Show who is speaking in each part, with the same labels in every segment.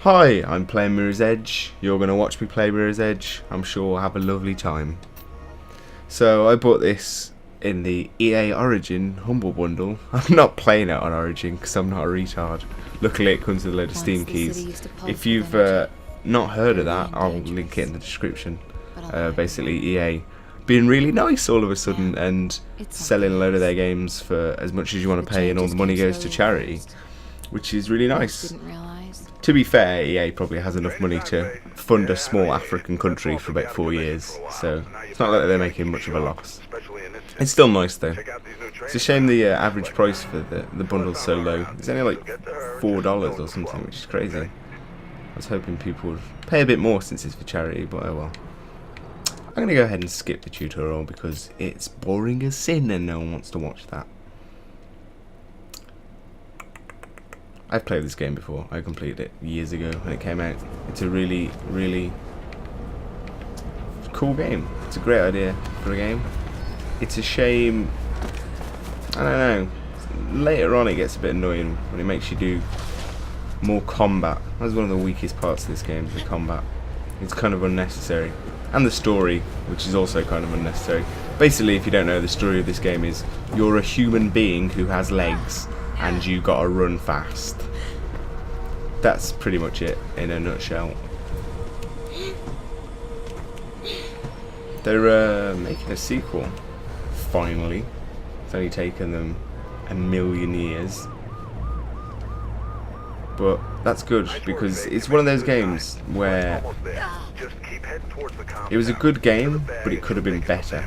Speaker 1: Hi, I'm playing Mirror's Edge. You're going to watch me play Mirror's Edge. I'm sure we'll have a lovely time. So I bought this in the EA Origin Humble Bundle. I'm not playing it on Origin because I'm not a retard. Luckily it comes with a load of Steam keys. If you've not heard of that, I'll link it in the description. Basically EA being really nice all of a sudden and selling a load of their games for as much as you want to pay, and all the money goes to charity, which is really nice. To be fair, EA probably has enough money to fund a small African country for about 4 years, so it's not like they're making much of a loss. It's still nice though. It's a shame the average price for the bundle's so low. It's only like $4 or something, which is crazy. I was hoping people would pay a bit more since it's for charity, but oh well. I'm going to go ahead and skip the tutorial because it's boring as sin and no one wants to watch that. I've played this game before. I completed it years ago when it came out. It's a really, really cool game. It's a great idea for a game. It's a shame, I don't know, later on it gets a bit annoying when it makes you do more combat. That's one of the weakest parts of this game, the combat. It's kind of unnecessary. And the story, which is also kind of unnecessary. Basically, if you don't know, the story of this game is you're a human being who has legs and you gotta run fast. That's pretty much it in a nutshell. They're making a sequel, finally. It's only taken them a million years. But that's good because it's one of those games where it was a good game, but it could have been better.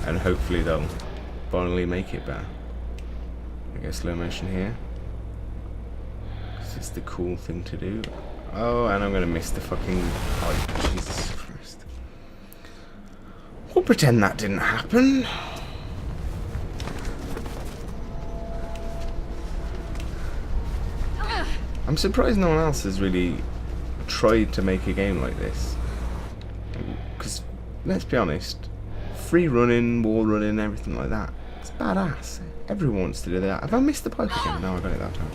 Speaker 1: And hopefully they'll finally make it better. I guess slow motion here. This is the cool thing to do. Oh, and I'm gonna miss the fucking pipe. Jesus Christ. We'll pretend that didn't happen. I'm surprised no one else has really tried to make a game like this. Because, let's be honest, free running, wall running, everything like that, it's badass. Everyone wants to do that. Have I missed the pipe again? No, I got it that time.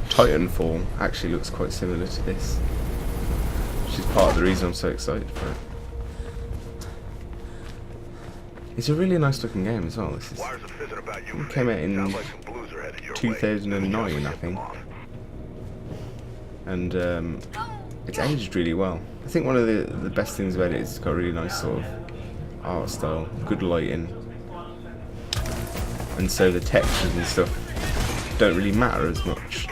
Speaker 1: Titanfall actually looks quite similar to this, which is part of the reason I'm so excited for it. It's a really nice looking game as well. This is, it came out in 2009, I think. And it's aged really well. I think one of the best things about it is it's got a really nice sort of art style, good lighting. And so the textures and stuff don't really matter as much.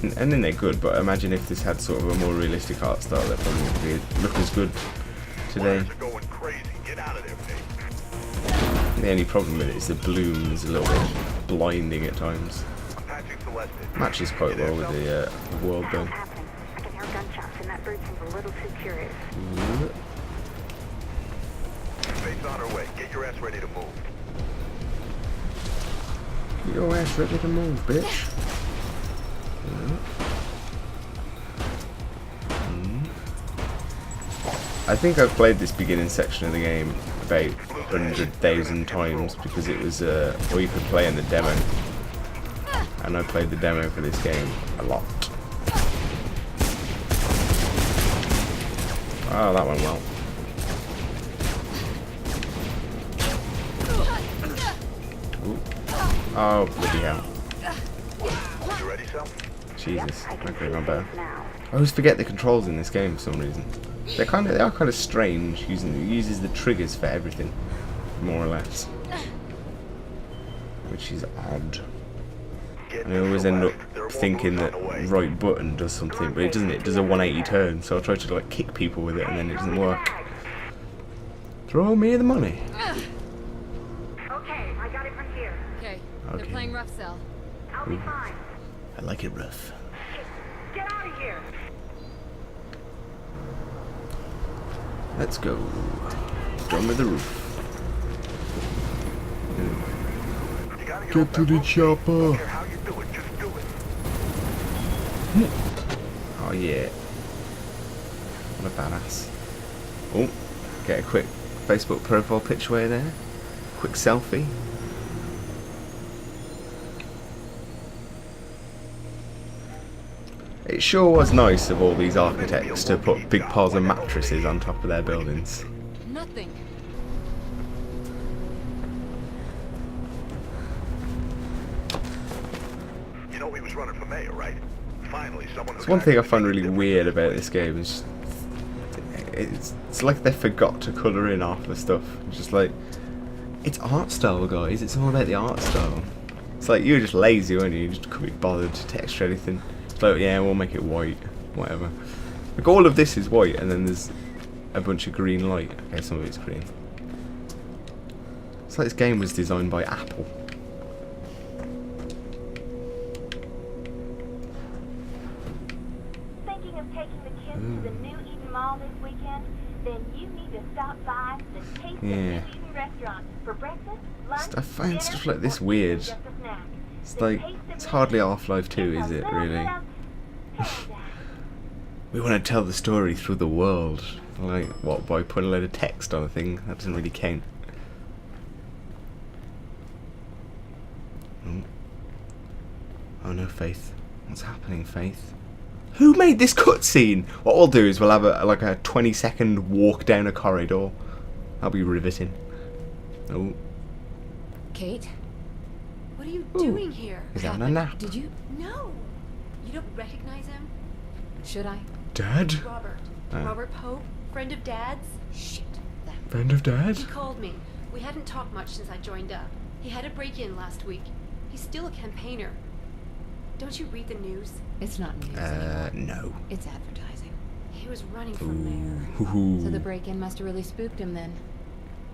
Speaker 1: And then they're good, but imagine if this had sort of a more realistic art style, that probably would look as good today. The only problem with it is the bloom is a little bit blinding at times. Matches quite well with the world though.
Speaker 2: I can hear gunshots and that bird seems a little too curious.
Speaker 3: Space on our way. Get your ass ready to move.
Speaker 1: Get your ass ready to move, bitch. I think I've played this beginning section of the game about 100,000 times because it was all you could play in the demo. And I played the demo for this game a lot. Oh, that went well. Ooh. Oh, bloody hell.
Speaker 3: You ready, Sal?
Speaker 1: Jesus, okay, not bad. I always forget the controls in this game for some reason. They are kind of strange. It uses the triggers for everything, more or less, which is odd. And I always end up thinking that right button does something, but it doesn't. It does a 180 turn, so I try to like kick people with it, and then it doesn't work. Throw me the money.
Speaker 2: Okay, I got it from here.
Speaker 4: Okay, they're playing rough cell.
Speaker 2: I'll be fine.
Speaker 1: I like it rough.
Speaker 2: Get out of here.
Speaker 1: Let's go. Done with the roof. Get to the chopper.
Speaker 3: How you do it? Just do it.
Speaker 1: Oh yeah. What a badass. Oh, get a quick Facebook profile picture away there. Quick selfie. It sure was nice of all these architects to put big piles of mattresses on top of their buildings.
Speaker 4: Nothing.
Speaker 3: You know he was running for mayor, right? Finally, someone who's
Speaker 1: It's one thing I
Speaker 3: actually
Speaker 1: find
Speaker 3: making a
Speaker 1: really
Speaker 3: difference.
Speaker 1: weird about this game is it's like they forgot to colour in half the stuff. It's just like, it's art style, guys. It's all about the art style. It's like, you were just lazy, weren't you? You just couldn't be bothered to texture anything. It's like, yeah, we'll make it white, whatever. Like, all of this is white, and then there's a bunch of green light. Okay, some of it's green. It's like this game was designed by Apple.
Speaker 2: Thinking of taking the kids to the New Eden Mall this weekend? Then you need to stop by the Taste
Speaker 1: Yeah.
Speaker 2: of New Eden restaurant for breakfast, lunch,
Speaker 1: I find
Speaker 2: dinner,
Speaker 1: stuff like this
Speaker 2: or
Speaker 1: weird.
Speaker 2: just a snack.
Speaker 1: It's
Speaker 2: The
Speaker 1: like,
Speaker 2: Taste of
Speaker 1: it's
Speaker 2: New
Speaker 1: hardly
Speaker 2: Eden
Speaker 1: Half-Life 2,
Speaker 2: a
Speaker 1: is it,
Speaker 2: little
Speaker 1: really?
Speaker 2: bit of paradise.
Speaker 1: We want to tell the story through the world. Like, what, by putting a load of text on a thing? That doesn't really count. Oh, oh no, Faith. What's happening, Faith? Who made this cutscene? What we'll do is we'll have a 20-second walk down a corridor. That'll be riveting. Oh,
Speaker 4: Kate?
Speaker 5: What are you
Speaker 1: Ooh.
Speaker 5: doing here?
Speaker 1: he's having a nap.
Speaker 4: Did you?
Speaker 5: No. You don't recognize him?
Speaker 4: Should I?
Speaker 1: Dad?
Speaker 5: Robert.
Speaker 1: Oh.
Speaker 5: Robert Pope, friend of Dad's.
Speaker 4: Shit. That.
Speaker 1: Friend of Dad?
Speaker 5: He called me. We hadn't talked much since I joined up. He had a break-in last week. He's still a campaigner. Don't you read the news?
Speaker 4: It's not news anymore.
Speaker 1: No.
Speaker 4: It's advertising.
Speaker 5: He was running for mayor.
Speaker 1: Ooh.
Speaker 4: So the break-in must have really spooked him then.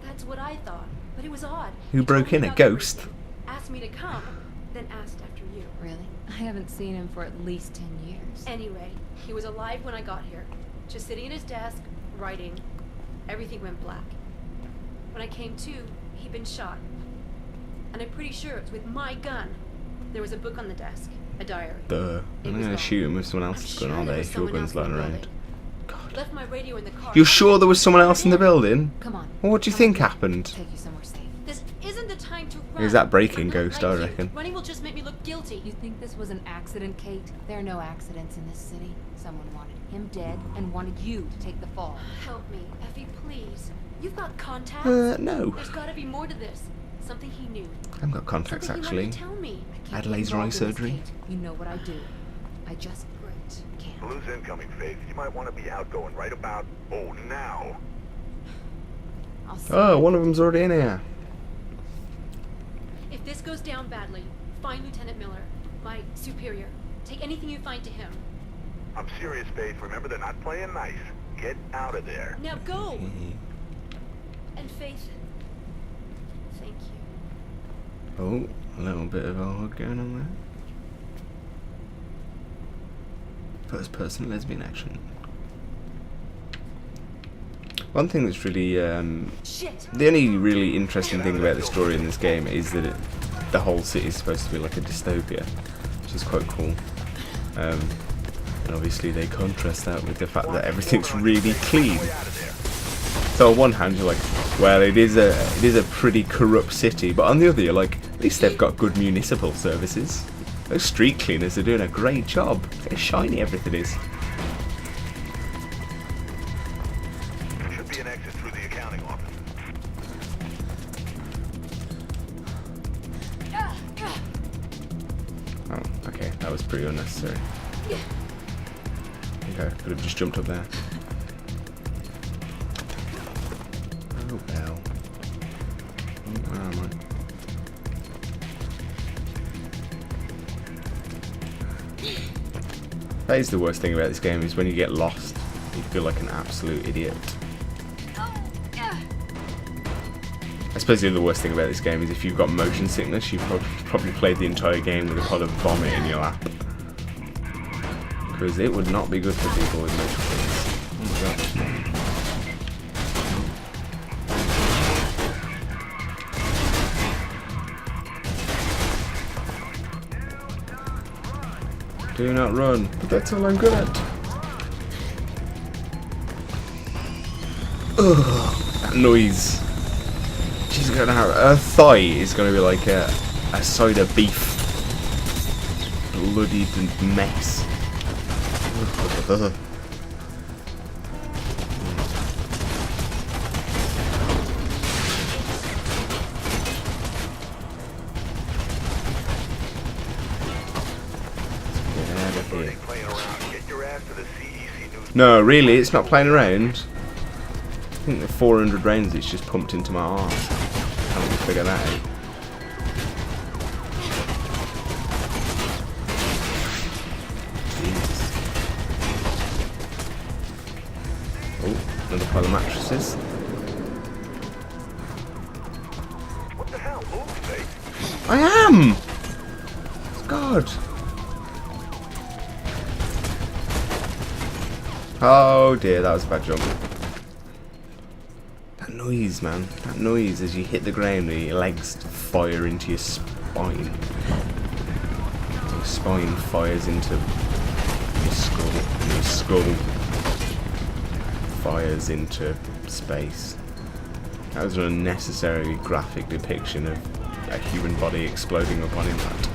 Speaker 5: That's what I thought. But it was odd.
Speaker 1: Who
Speaker 5: He
Speaker 1: broke
Speaker 5: told me
Speaker 1: in? A
Speaker 5: about the
Speaker 1: ghost?
Speaker 5: break-in, asked me to come, then asked after you.
Speaker 4: Really? I haven't seen him for at least 10 years.
Speaker 5: Anyway, he was alive when I got here. Just sitting at his desk, writing. Everything went black. When I came to, he'd been shot. And I'm pretty sure it's with my gun. There was a book on the desk, a diary.
Speaker 1: Duh.
Speaker 5: It
Speaker 1: I'm
Speaker 5: was
Speaker 1: gonna
Speaker 5: gone.
Speaker 1: shoot him if someone else
Speaker 5: I'm
Speaker 1: is
Speaker 5: sure
Speaker 1: going on
Speaker 5: there
Speaker 1: there.
Speaker 5: was
Speaker 1: If your
Speaker 5: someone
Speaker 1: gun's
Speaker 5: else in
Speaker 1: lying
Speaker 5: the
Speaker 1: around.
Speaker 5: building. Left my radio in the car.
Speaker 1: You're sure there was someone else in the building?
Speaker 4: Come on.
Speaker 1: Well, what do you think happened?
Speaker 4: Take you somewhere safe.
Speaker 5: This isn't the time to run.
Speaker 1: Is that breaking
Speaker 5: I'm not
Speaker 1: ghost,
Speaker 5: like
Speaker 1: I
Speaker 5: you.
Speaker 1: reckon.
Speaker 5: Running will just make me look guilty.
Speaker 4: You think this was an accident, Kate? There are no accidents in this city. Someone wanted him dead and wanted you to take the fall.
Speaker 5: Help me, Effie, please. You've got contacts.
Speaker 1: No.
Speaker 5: There's got to be more to this. Something he knew.
Speaker 1: I haven't got contacts,
Speaker 5: Something
Speaker 1: actually.
Speaker 5: he wanted to tell me.
Speaker 4: I can't
Speaker 1: Had
Speaker 4: get
Speaker 1: laser eye
Speaker 4: involved in this,
Speaker 1: surgery.
Speaker 4: Kate. You know what I do. I just can't.
Speaker 3: Blue's incoming, Faith. You might want to be outgoing right about, now.
Speaker 4: I'll see.
Speaker 1: Oh, one of them's already in here.
Speaker 5: If this goes down badly, find Lieutenant Miller, my superior. Take anything you find to him.
Speaker 3: I'm serious, Faith. Remember, they're not playing nice. Get out of there.
Speaker 5: Now go! And Faith, thank you.
Speaker 1: Oh, a little bit of a hug going on there. First person lesbian action. One thing that's really,
Speaker 5: Shit!
Speaker 1: the only really interesting thing about the story in this game is that the whole city is supposed to be like a dystopia, which is quite cool. And obviously they contrast that with the fact that everything's really clean. So on one hand you're like, well, it is a pretty corrupt city, but on the other you're like, at least they've got good municipal services. Those street cleaners are doing a great job. Look how shiny everything is.
Speaker 3: There should be an exit through the accounting office.
Speaker 1: Oh, okay, that was pretty unnecessary. Okay, could have just jumped up there. Oh well. Where am I? That is the worst thing about this game, is when you get lost, you feel like an absolute idiot. I suppose the other worst thing about this game is if you've got motion sickness, you've probably played the entire game with a pot of vomit in your lap. Because it would not be good for people with motion sickness. Oh my god. Do not run, but that's all I'm good at. Ugh, that noise. She's gonna have her thigh is gonna be like a side of beef, bloodied mess.
Speaker 3: Ain't playing around. Get your ass to the CEC news.
Speaker 1: No, really, it's not playing around. I think the 400 rounds it's just pumped into my arse. Can't we figure that out? Jesus. Oh, another pile of mattresses.
Speaker 3: What the hell? Move, Faith.
Speaker 1: I am! God. Oh dear, that was a bad jump. That noise, man. That noise as you hit the ground and your legs fire into your spine. Your spine fires into your skull. And your skull fires into space. That was an unnecessarily graphic depiction of a human body exploding upon impact.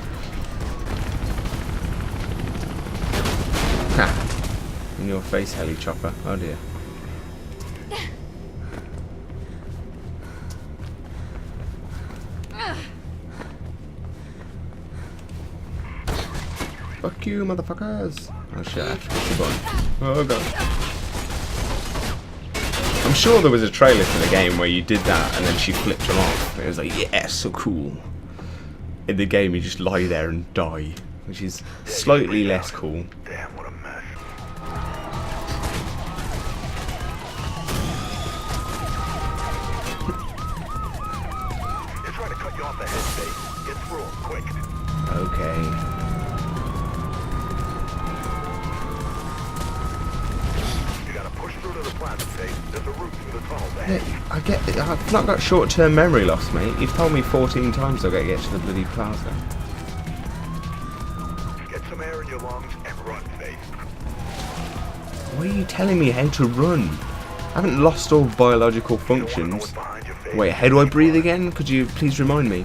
Speaker 1: Ha! In your face, heli chopper. Oh dear. Fuck you, motherfuckers! Oh shit, I have to push the button. Oh god. I'm sure there was a trailer for the game where you did that and then she flipped him off. It was like, yeah, so cool. In the game, you just lie there and die, which is slightly less cool.
Speaker 3: Damn, what a mess. They're trying to cut you off the head, Faith. Get through them, quick.
Speaker 1: Okay.
Speaker 3: You gotta push through to the plaza, Faith. There's a route through the tunnels ahead.
Speaker 1: Yeah, I get it. I've not got short-term memory loss, mate. You've told me 14 times I've got to get to the bloody plaza.
Speaker 3: Get some air in your lungs and run, Faith.
Speaker 1: Why are you telling me how to run? I haven't lost all biological
Speaker 3: You don't wanna know
Speaker 1: functions.
Speaker 3: what's behind you, Faith.
Speaker 1: Wait, how do I breathe again? Could you please remind me?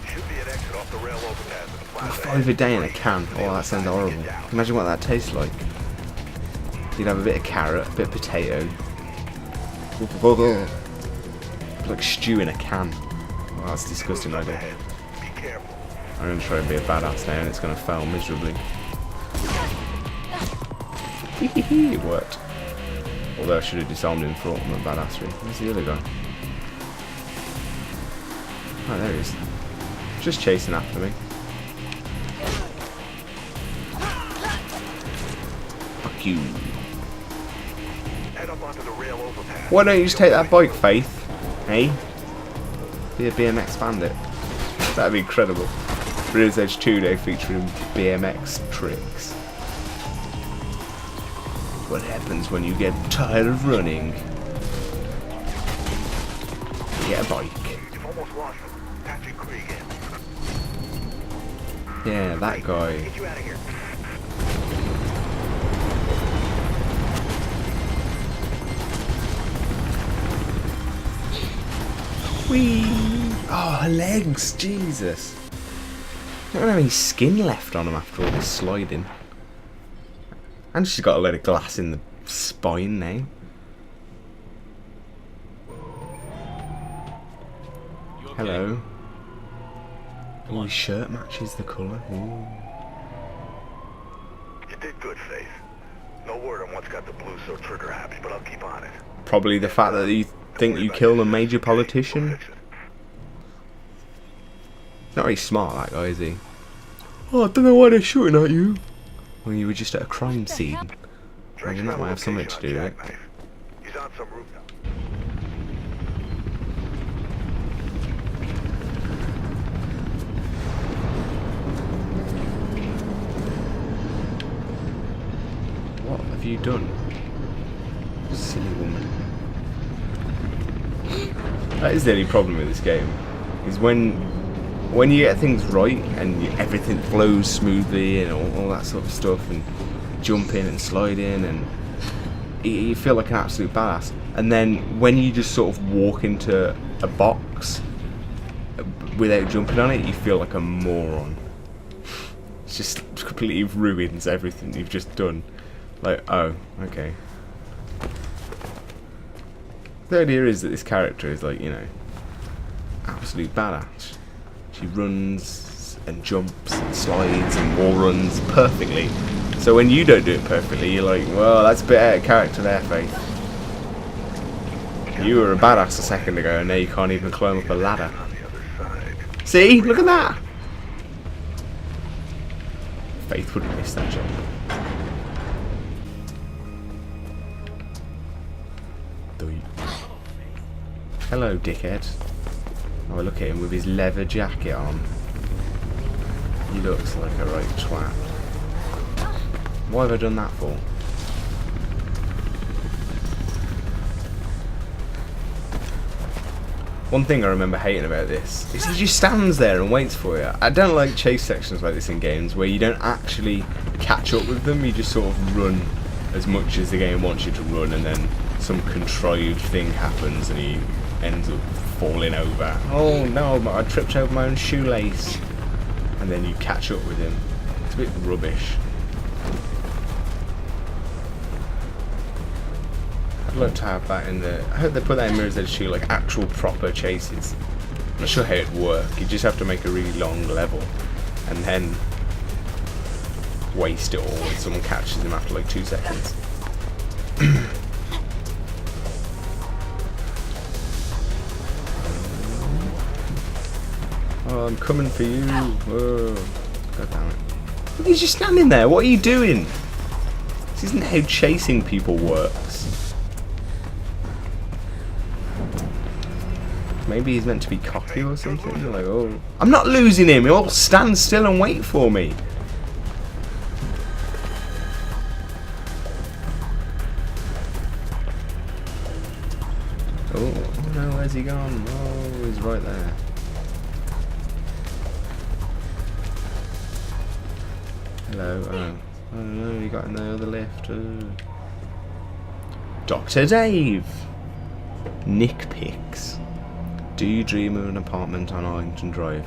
Speaker 3: Should be an exit off the rail overpass in the plaza.
Speaker 1: 5 a day in a can. Oh, that sounds horrible. Imagine what that tastes like. You'd have a bit of carrot, a bit of potato. Like stew in a can. Oh, that's disgusting idea.
Speaker 3: Ahead. Be careful.
Speaker 1: I'm going to try and be a badass now and it's going to fail miserably. It worked. Although I should have disarmed him for ultimate badassery. Where's the other guy? Oh, there he is. Just chasing after me. Fuck you.
Speaker 3: Head up onto the rail overpass.
Speaker 1: Why don't you just take that bike, Faith? Hey? Be a BMX bandit. That'd be incredible. Rears Edge 2 Day featuring BMX tricks. What happens when you get tired of running? You get a bike.
Speaker 3: You've almost lost him. Patrick Krieg in.
Speaker 1: Yeah, that guy.
Speaker 3: Get you out of here.
Speaker 1: Whee! Oh, her legs! Jesus! I don't have any skin left on him after all this sliding. And she's got a load of glass in the spine now. Hello. Oh, his shirt matches the colour. Ooh.
Speaker 3: You did good, Faith. No word on what's got the blues so trigger happy, but I'll keep on it.
Speaker 1: Probably the fact that you think you killed a major politician.
Speaker 3: We'll fix it.
Speaker 1: Not very smart, that guy, is he? Oh, I don't know why they're shooting at you. Well, you were just at a crime scene. Imagine that might have something to do with it.
Speaker 3: Jackknife. He's on some roof now.
Speaker 1: What have you done? Silly woman. That is the only problem with this game. Is when you get things right and everything flows smoothly and all that sort of stuff and jumping and sliding and you feel like an absolute badass. And then when you just sort of walk into a box without jumping on it, you feel like a moron. just completely ruins everything you've just done. Like, oh, okay. The idea is that this character is like, you know, absolute badass. She runs and jumps and slides and wall runs perfectly. So when you don't do it perfectly, you're like, well, that's a bit out of character there, Faith. You were a badass a second ago, and now you can't even climb up a ladder.
Speaker 3: On the other side.
Speaker 1: See? Look at that! Faith wouldn't miss that jump. Hello, dickhead. Oh, look at him with his leather jacket on. He looks like a right twat. Why have I done that for? One thing I remember hating about this is he just stands there and waits for you. I don't like chase sections like this in games where you don't actually catch up with them, you just sort of run as much as the game wants you to run, and then some contrived thing happens and he ends up falling over. Oh no, I tripped over my own shoelace. And then you catch up with him. It's a bit rubbish. I'd love to have that in the... I hope they put that in Mirror's Edge 2, like actual proper chases. I'm not sure how it'd work. You just have to make a really long level and then waste it all when someone catches him after like 2 seconds. Oh, I'm coming for you. Whoa. God damn it. Look, he's just standing there. What are you doing? This isn't how chasing people works. Maybe he's meant to be cocky or something. Like, oh, I'm not losing him. He'll stand still and wait for me. Oh no, where's he gone? Oh, he's right there. Hello. Oh no, you got in the other lift. Dr. Dave. Nick Picks. Do you dream of an apartment on Arlington Drive?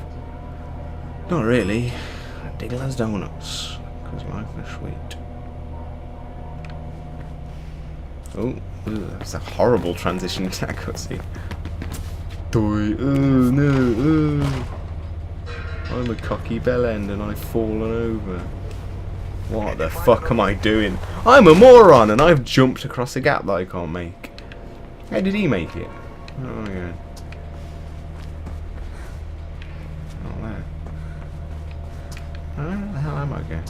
Speaker 1: Not really. Diggler's Donuts, because life is sweet. Oh, that's a horrible transition to that cutscene. Oh no, I'm a cocky bellend and I've fallen over. What the fuck am I doing? I'm a moron and I've jumped across a gap that I can't make. How did he make it? Oh my god. Not there. Where the hell am I going?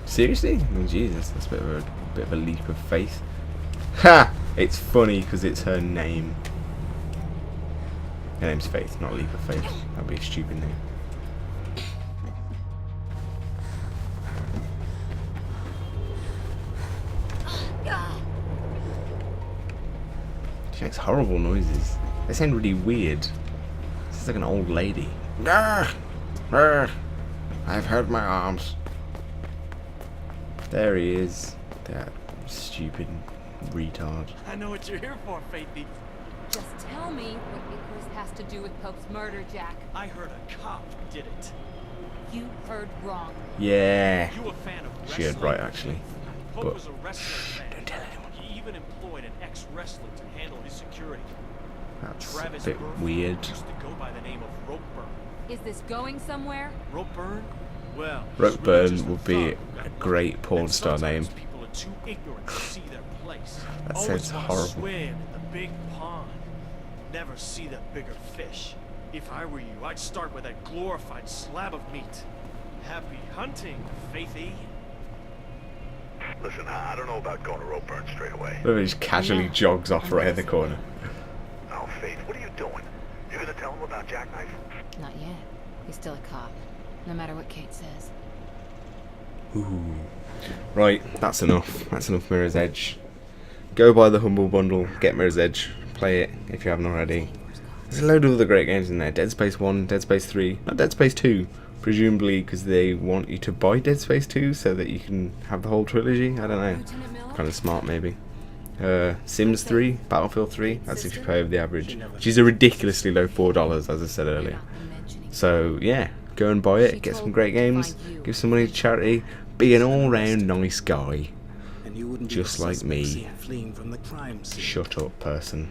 Speaker 1: Seriously? Oh, Jesus, that's a bit of a leap of faith. Ha! It's funny because it's her name. Her name's Faith, not Leap of Faith. That'd be a stupid name. She makes horrible noises. They sound really weird. She's like an old lady. I've hurt my arms. There he is. That stupid retard.
Speaker 6: I know what you're here for, Faithy.
Speaker 4: Just tell me what Icarus has to do with Pope's murder, Jack.
Speaker 6: I heard a cop did it.
Speaker 4: You heard wrong.
Speaker 1: Yeah.
Speaker 6: You a fan of wrestling?
Speaker 1: She heard right, actually.
Speaker 6: Pope
Speaker 1: But
Speaker 6: was a wrestler fan.
Speaker 1: don't tell anyone.
Speaker 6: He even employed an ex-wrestler to handle his security.
Speaker 1: That's
Speaker 6: Travis
Speaker 1: a bit
Speaker 6: Burke
Speaker 1: weird.
Speaker 6: used to go by the name of Ropeburn.
Speaker 4: Is this going somewhere?
Speaker 6: Ropeburn? Well,
Speaker 1: Ropeburn would be a great porn star name.
Speaker 6: People are too ignorant to see their place.
Speaker 1: That
Speaker 6: Always
Speaker 1: sounds
Speaker 6: wanna
Speaker 1: horrible.
Speaker 6: Swim in the big pond. Never see the bigger fish. If I were you, I'd start with that glorified slab of meat. Happy hunting, Faithy.
Speaker 3: Listen, I don't know about going to Ropeburn straight away.
Speaker 1: Look, he just casually
Speaker 4: Yeah.
Speaker 1: jogs off right in the corner.
Speaker 3: Oh, Faith, what are you doing? You gonna tell him about Jackknife?
Speaker 4: Not yet. He's still a cop, no matter what Kate says.
Speaker 1: Ooh. Right, that's enough. That's enough Mirror's Edge. Go buy the Humble Bundle, get Mirror's Edge, play it if you haven't already. There's a load of other great games in there. Dead Space 1, Dead Space 3, not Dead Space 2. Presumably because they want you to buy Dead Space 2 so that you can have the whole trilogy. I don't know.
Speaker 4: Lieutenant Miller?
Speaker 1: Kind of smart, maybe. Sims 3, Battlefield 3, that's if you pay over the average. Which is a ridiculously low $4, as I said
Speaker 4: You're
Speaker 1: earlier.
Speaker 4: not mentioning
Speaker 1: So, yeah, go and buy
Speaker 4: She
Speaker 1: it, get
Speaker 4: told
Speaker 1: some
Speaker 4: me
Speaker 1: great
Speaker 4: to
Speaker 1: games,
Speaker 4: find you.
Speaker 1: give some money to charity, be an all-round nice guy.
Speaker 7: And you wouldn't be
Speaker 1: Just
Speaker 7: the
Speaker 1: like
Speaker 7: suspect
Speaker 1: me.
Speaker 7: seen fleeing from the crime scene.
Speaker 1: Shut up, person.